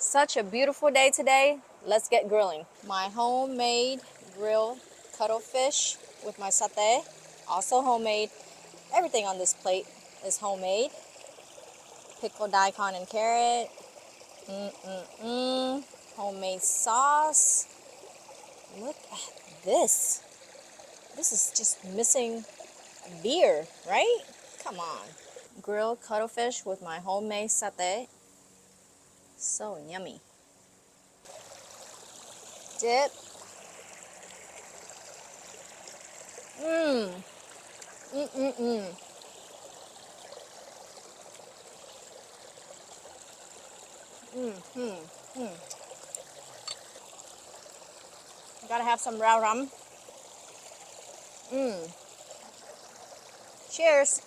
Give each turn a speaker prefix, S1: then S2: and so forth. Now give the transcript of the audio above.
S1: Such a beautiful day today. Let's get grilling. My homemade grilled cuttlefish with my satay, also homemade. Everything on this plate is homemade. Pickled daikon and carrot. Homemade sauce. Look at this. This is just missing beer, right? Come on. Grilled cuttlefish with my homemade satay. So yummy. Dip. Mmm. Gotta have some raw rum. Cheers.